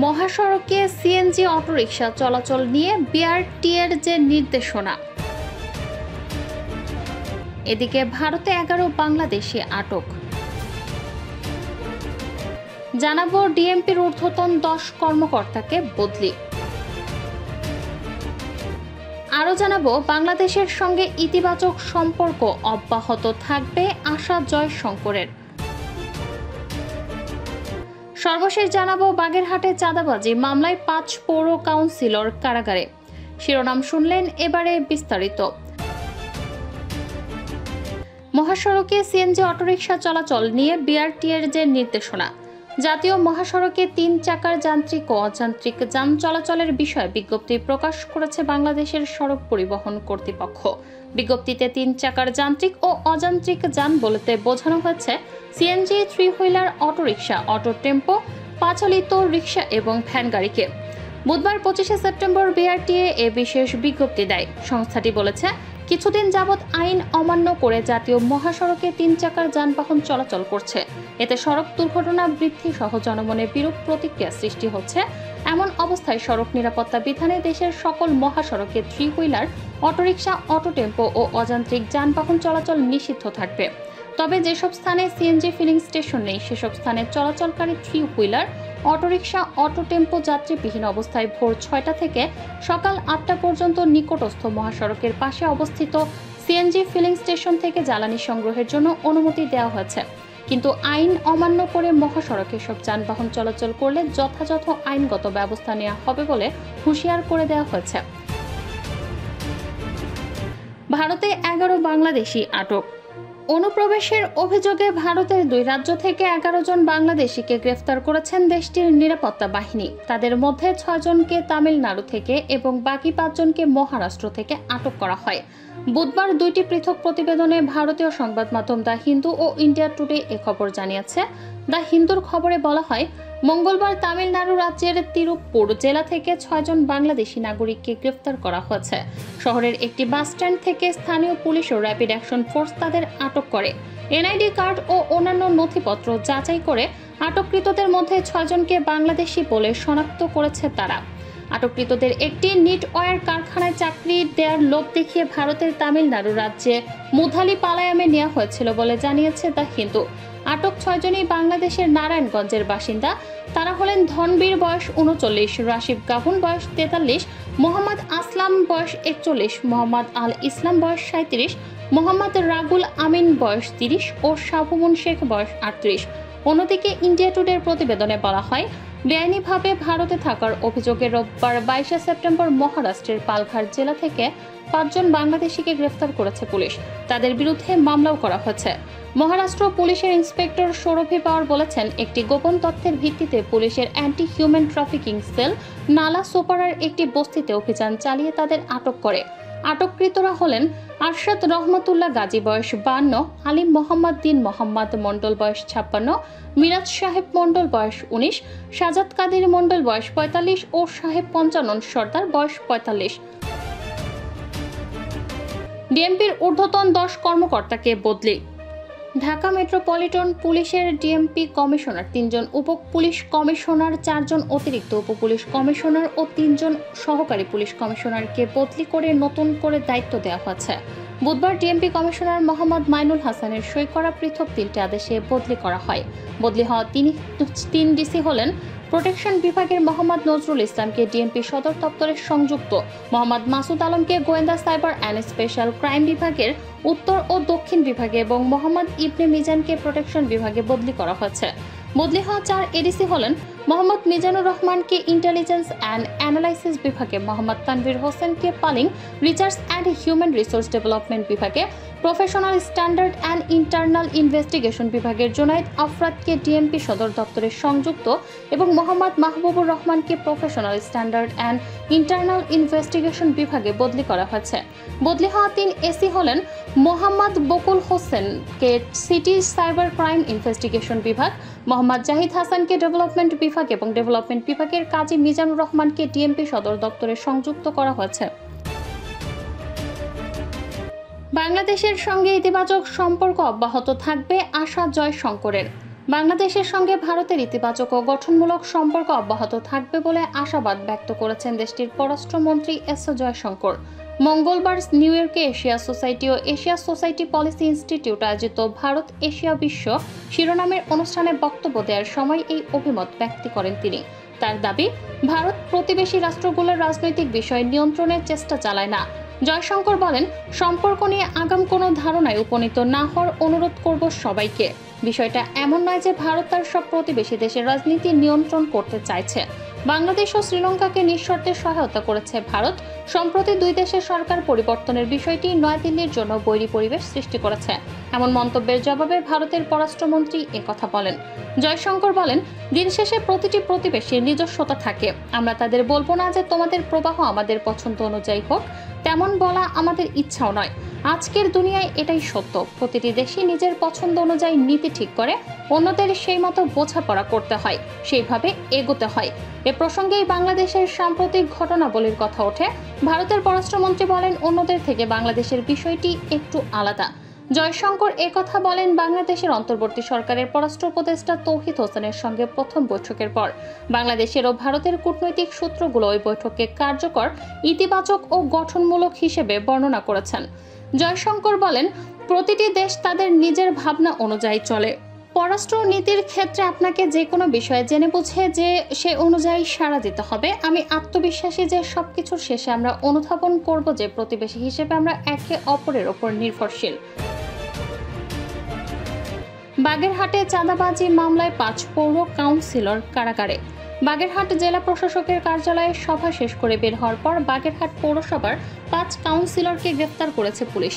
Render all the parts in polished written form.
মহাসড়কে CNG autorickshaw চলাচল নিয়ে বিআরটিএর যে নির্দেশনা। এদিকে ভারতে 11 বাংলাদেশি আটক। জানাবো ডিএমপির ঊর্ধ্বতন 10 কর্মকর্তাকে বদলি। আরও জানাবো বাংলাদেশের সঙ্গে ইতিবাচক সম্পর্ক অব্যাহত থাকবে আশা জয়শঙ্করের। সর্বশেষ জানাবো বাগেরহাটে চাঁদাবাজি মামলায় 5 পৌর কাউন্সিলর কারাগারে। শিরোনাম শুনলেন, এবারে বিস্তারিত। মহাসড়কে সিএনজি অটোরিকশা চলাচল নিয়ে বিআরটিএর যে নির্দেশনা। জাতীয় মহাসড়কে 3 চাকার যান্ত্রিক ও অযান্ত্রিক যান চলাচলের বিষয়ে বিজ্ঞপ্তি প্রকাশ করেছে বাংলাদেশের সড়ক পরিবহন কর্তৃপক্ষ। বিজ্ঞপ্তিতে 3 চাকার যান্ত্রিক ও অযান্ত্রিক যান বলতে বোঝানো হয়েছে CNG, 3 wheeler, autorickshaw, auto tempo, পাচালিত রিকশা এবং ভ্যান গাড়িকে। বুধবার 25শে সেপ্টেম্বর বিআরটিএ এ বিশেষ বিজ্ঞপ্তি দেয়। সংস্থাটি বলেছে, কিছুদিন যাবৎ আইন অমান্য করে জাতীয় মহাসড়কে 3 চাকার যানবাহন চলাচল করছে। এতে সড়ক দুর্ঘটনা বৃদ্ধি সহ জনমনে বিরূপ প্রতিক্রিয়া সৃষ্টি হচ্ছে। এমন অবস্থায় সড়ক নিরাপত্তা বিধানে দেশের সকল মহাসড়কে 3 হুইলার, অটোরিকশা, অটো টেম্পো ও অযান্ত্রিক যানবাহন চলাচল নিষিদ্ধ থাকবে। তবে যেসব স্থানে সিএনজি ফিলিং স্টেশন নেই সেসব স্থানে চলাচলকারী 3 হুইলার, অটোরিকশা, অটো টেম্পো যাত্রীবিহীন অবস্থায় ভোর 6টা থেকে সকাল 8টা পর্যন্ত নিকটস্থ মহাসড়কের পাশে অবস্থিত সিএনজি ফিলিং স্টেশন থেকে জ্বালানি সংগ্রহের জন্য অনুমতি দেওয়া হয়েছে। কিন্তু আইন অমান্য করে মহাসড়কে সব যানবাহন চলাচল করলে যথাযথ আইনগত ব্যবস্থা নেওয়া হবে বলে হুঁশিয়ার করে দেওয়া হয়েছে। ভারতে 11 বাংলাদেশি আটক। অনুপ্রবেশের অভিযোগে ভারতের 2 রাজ্য থেকে 11 জন বাংলাদেশিকে গ্রেফতার করেছেন দেশটির নিরাপত্তা বাহিনী। তাদের মধ্যে 6 জনকে তামিলনাড়ু থেকে এবং বাকি 5 জনকে মহারাষ্ট্র থেকে আটক করা হয়। বুধবার 2টি পৃথক প্রতিবেদনে ভারতীয় সংবাদ মাধ্যম দ্য হিন্দু ও ইন্ডিয়া টুডে এ খবর জানিয়েছে। দ্য হিন্দুর খবরে বলা হয়, মঙ্গলবার তামিলনাড়ু রাজ্যের তিরুপ্পুর জেলা থেকে 6 জন বাংলাদেশি নাগরিককে গ্রেফতার করা হয়েছে। শহরের একটি বাস স্ট্যান্ড থেকে স্থানীয় পুলিশ ও র্যাপিড অ্যাকশন ফোর্স তাদের আটক করে। এনআইডি কার্ড ও অন্যান্য নথিপত্র যাচাই করে আটককৃতদের মধ্যে 6 জনকে বাংলাদেশি বলে শনাক্ত করেছে তারা। আটককৃতদের একটি নিট ওয়্যার কারখানায় চাকরি দেওয়ার লোভ দেখিয়ে ভারতের তামিলনাড়ু রাজ্যে মুথালি পালায়ামে নেওয়া হয়েছিল বলে জানিয়েছে দ্য হিন্দু। আটক 6 জনই বাংলাদেশের নারায়ণগঞ্জের বাসিন্দা। তারা হলেন ধনবীর বয়স 39, রাশিদ গাহুন বয়স 43, মোহাম্মদ আসলাম বয়স 41, মোহাম্মদ আল ইসলাম বয়স 37, মোহাম্মদ রাগুল আমিন বয়স 30 ও শাহুমুন শেখ বয়স 38। অন্যদিকে ইন্ডিয়া টুডের প্রতিবেদনে বলা হয়, বেআইনিভাবে ভারতে থাকার অভিযোগে রোববার 22শে সেপ্টেম্বর মহারাষ্ট্রের পালঘর জেলা থেকে 5 জন বাংলাদেশিকে গ্রেফতার করেছে পুলিশ। তাদের বিরুদ্ধে মামলাও করা হয়েছে। মহারাষ্ট্র পুলিশের ইন্সপেক্টর সৌরভী পাওয়ার বলেছেন, একটি গোপন তথ্যের ভিত্তিতে পুলিশের অ্যান্টি হিউম্যান ট্রাফিকিং সেল নালা সোপারার একটি বস্তিতে অভিযান চালিয়ে তাদের আটক করে। আটককৃতরা হলেন আরশাদ রহমতুল্লাহ গাজী বয়স 52, আলিম মোহাম্মদ দিন মোহাম্মদ মণ্ডল বয়স 56, মিরাজ সাহেব মণ্ডল বয়স 19, সাজাদ কাদির মণ্ডল বয়স 45 ও সাহেব পঞ্চানন সর্দার বয়স 45। ডিএমপির ঊর্ধ্বতন 10 কর্মকর্তাকে বদলি। ঢাকা মেট্রোপলিটন পুলিশের ডিএমপি কমিশনার, 3 জন উপ পুলিশ কমিশনার, 4 জন অতিরিক্ত উপ পুলিশ কমিশনার ও 3 জন সহকারী পুলিশ কমিশনারকে বদলি করে নতুন করে দায়িত্ব দেওয়া হয়েছে। বুধবার ডিএমপি কমিশনার মোহাম্মদ মাইনুল হাসানের সই করা পৃথক 3টি আদেশে বদলি করা হয়। বদলি হওয়া 3 ডিসি হলেন প্রোটেকশন বিভাগের মোহাম্মদ নজরুল ইসলামকে ডিএমপি সদর দপ্তরের সংযুক্ত, মোহাম্মদ মাসুদ আলমকে গোয়েন্দা সাইবার অ্যান্ড স্পেশাল ক্রাইম বিভাগের উত্তর ও দক্ষিণ বিভাগে এবং মোহাম্মদ ইবনে মিজানকে প্রোটেকশন বিভাগে বদলি করা হয়েছে। বদলি হওয়া 4 এডিসি হলেন মোহাম্মদ মিজানুর রহমানকে ইন্টেলিজেন্স অ্যান্ড অ্যানালাইসিস বিভাগে, মোহাম্মদ তানভীর হোসেনকে পালিং research and human resource development বিভাগে, professional standard and internal investigation বিভাগের জোনায়েদ আফরাদকে ডিএমপি সদর দপ্তরের সংযুক্ত এবং মোহাম্মদ মাহবুবুর রহমানকে professional standard and internal investigation বিভাগে বদলি করা হয়েছে। বদলি হওয়া 3 এসি হলেন মোহাম্মদ বকুল হোসেনকে সিটি সাইবার ক্রাইম ইনভেস্টিগেশন বিভাগ, মোহাম্মদ জাহিদ হাসানকে ডেভেলপমেন্ট বিভাগ এবং ডেভেলপমেন্ট বিভাগের কাজী মিজানুর রহমানকে ডিএমপি সদর দপ্তরে সংযুক্ত করা হয়েছে। বাংলাদেশের সঙ্গে ইতিবাচক সম্পর্ক অব্যাহত থাকবে আশা জয়শঙ্করের। বাংলাদেশের সঙ্গে ভারতের ইতিবাচক ও গঠনমূলক সম্পর্ক অব্যাহত থাকবে বলে আশাবাদ ব্যক্ত করেছেন দেশটির পররাষ্ট্রমন্ত্রী এস জয়শঙ্কর। মঙ্গলবার নিউ ইয়র্কে এশিয়া সোসাইটি ও এশিয়া সোসাইটি পলিসি ইনস্টিটিউট আয়োজিত ভারত এশিয়া বিশ্ব শিরোনামের অনুষ্ঠানে বক্তব্য দেওয়ার সময় এই অভিমত ব্যক্ত করেন তিনি। তার দাবি, ভারত প্রতিবেশী রাষ্ট্রগুলোর রাজনৈতিক বিষয় নিয়ন্ত্রণের চেষ্টা চালায় না। জয়শঙ্কর বলেন, সম্পর্ক নিয়ে আগাম কোনো ধারণায় উপনীত না হওয়ার অনুরোধ করব সবাইকে। বিষয়টা এমন নয় যে ভারত তার সব প্রতিবেশী দেশের রাজনীতি নিয়ন্ত্রণ করতে চাইছে। বাংলাদেশ ও শ্রীলঙ্কাকে নিঃশর্তে সহায়তা করেছে ভারত। সম্প্রতি দুই দেশের সরকার পরিবর্তনের বিষয়টি নয়াদিল্লির জন্য বৈরী পরিবেশ সৃষ্টি করেছে। এমন মন্তব্যের জবাবে ভারতের পররাষ্ট্রমন্ত্রী একথা বলেন। জয়শঙ্কর বলেন, দিন শেষে প্রতিটি প্রতিবেশীর নিজস্বতা থাকে। আমরা তাদের বলবো না যে তোমাদের প্রবাহ আমাদের পছন্দ অনুযায়ী হোক, তেমন বলা আমাদের ইচ্ছাও নয়। আজকের দুনিয়ায় এটাই সত্য, প্রতিটি দেশই নিজের পছন্দ অনুযায়ী নীতি ঠিক করে, অন্যদের সেই মতো বোঝাপড়া করতে হয়, সেইভাবে এগোতে হয়। এ প্রসঙ্গেই বাংলাদেশের সাম্প্রতিক ঘটনাবলীর কথা ওঠে। ভারতের পররাষ্ট্রমন্ত্রী বলেন, অন্যদের থেকে বাংলাদেশের বিষয়টি একটু আলাদা। জয়শঙ্কর একথা বলেন বাংলাদেশের অন্তর্বর্তী সরকারের পররাষ্ট্র উপদেষ্টা তৌহিদ হোসেনের সঙ্গে প্রথম বৈঠকের পর। বাংলাদেশের ও ভারতের কূটনৈতিক সূত্রগুলো ওই বৈঠককে কার্যকর, ইতিবাচক ও গঠনমূলক হিসেবে বর্ণনা করেছেন। জয়শঙ্কর বলেন, প্রতিটি দেশ তাদের নিজের ভাবনা অনুযায়ী চলে। পররাষ্ট্র নীতির ক্ষেত্রে আপনাকে যে কোনো বিষয়ে জেনে বুঝে যে সে অনুযায়ী সাড়া দিতে হবে। আমি আত্মবিশ্বাসী যে সবকিছুর শেষে আমরা অনুধাবন করব যে প্রতিবেশী হিসেবে আমরা একে অপরের ওপর নির্ভরশীল। বাগেরহাটে চাঁদাবাজি মামলায় 5 পৌর কাউন্সিলর কারাগারে। বাগেরহাট জেলা প্রশাসকের কার্যালয়ে সভা শেষ করে বের হওয়ার পর বাগেরহাট পৌরসভার 5 কাউন্সিলরকে গ্রেফতার করেছে পুলিশ।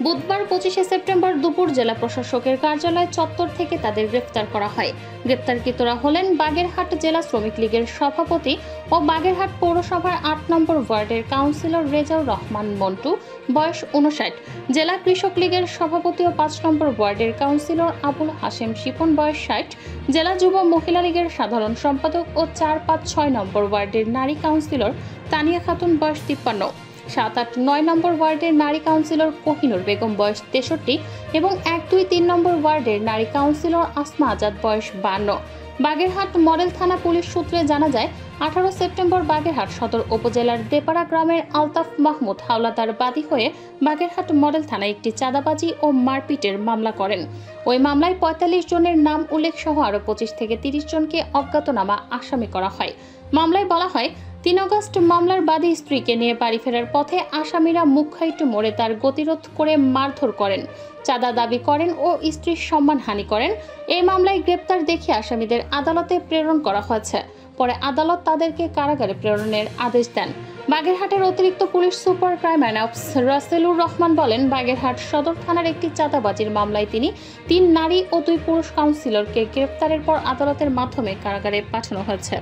বুধবার 25শে সেপ্টেম্বর দুপুর জেলা প্রশাসকের কার্যালয় চত্বর থেকে তাদের গ্রেফতার করা হয়। গ্রেফতারকৃতরা হলেন বাগেরহাট জেলা শ্রমিক লীগের সভাপতি ও বাগেরহাট পৌরসভার 8 নম্বর ওয়ার্ডের কাউন্সিলর রেজাউর রহমান মন্টু, বয়স 59, জেলা কৃষক লীগের সভাপতি ও 5 নম্বর ওয়ার্ডের কাউন্সিলর আবুল হাশেম শিপন, বয়স 60, জেলা যুব মহিলা লীগের সাধারণ সম্পাদক ও 4, 5, 6 নম্বর ওয়ার্ডের নারী কাউন্সিলর তানিয়া খাতুন, বয়স 53, 7, 8, 9 নম্বর ওয়ার্ডের নারী কাউন্সিলর কোহিনুর বেগম, বয়স 63 এবং 1, 2, 3 নম্বর ওয়ার্ডের নারী কাউন্সিলর আসমা আজাদ, বয়স 52। বাগেরহাট মডেল থানা পুলিশ সূত্রে জানা যায়, 18 সেপ্টেম্বর বাগেরহাট সদর উপজেলার দেপাড়া গ্রামের আলতাফ মাহমুদ হাওলাদার বাদী হয়ে বাগেরহাট মডেল থানায় একটি চাঁদাবাজি ও মারপিটের মামলা করেন। ওই মামলায় 45 জনের নাম উল্লেখ সহ আরও 25 থেকে 30 জনকে অজ্ঞাতনামা আসামি করা হয়। মামলায় বলা হয়, 3 আগস্ট মামলার বাদী স্ত্রীকে নিয়ে বাড়ি ফেরার পথে আসামিরা মুখাইটু মোড়ে তার গতিরোধ করে মারধর করেন, চাঁদা দাবি করেন ও স্ত্রীর সম্মানহানি করেন। এই মামলায় গ্রেপ্তার দেখিয়ে আসামিদের আদালতে প্রেরণ করা হয়েছে। পরে আদালত তাদেরকে কারাগারে প্রেরণের আদেশ দেন। বাগেরহাটের অতিরিক্ত police super crime and Raselur Rahman বলেন, বাগেরহাট সদর থানার একটি চাঁদাবাজির মামলায় তিনি 3 নারী ও 2 পুরুষ কাউন্সিলরকে গ্রেপ্তারের পর আদালতের মাধ্যমে কারাগারে পাঠানো হয়েছে।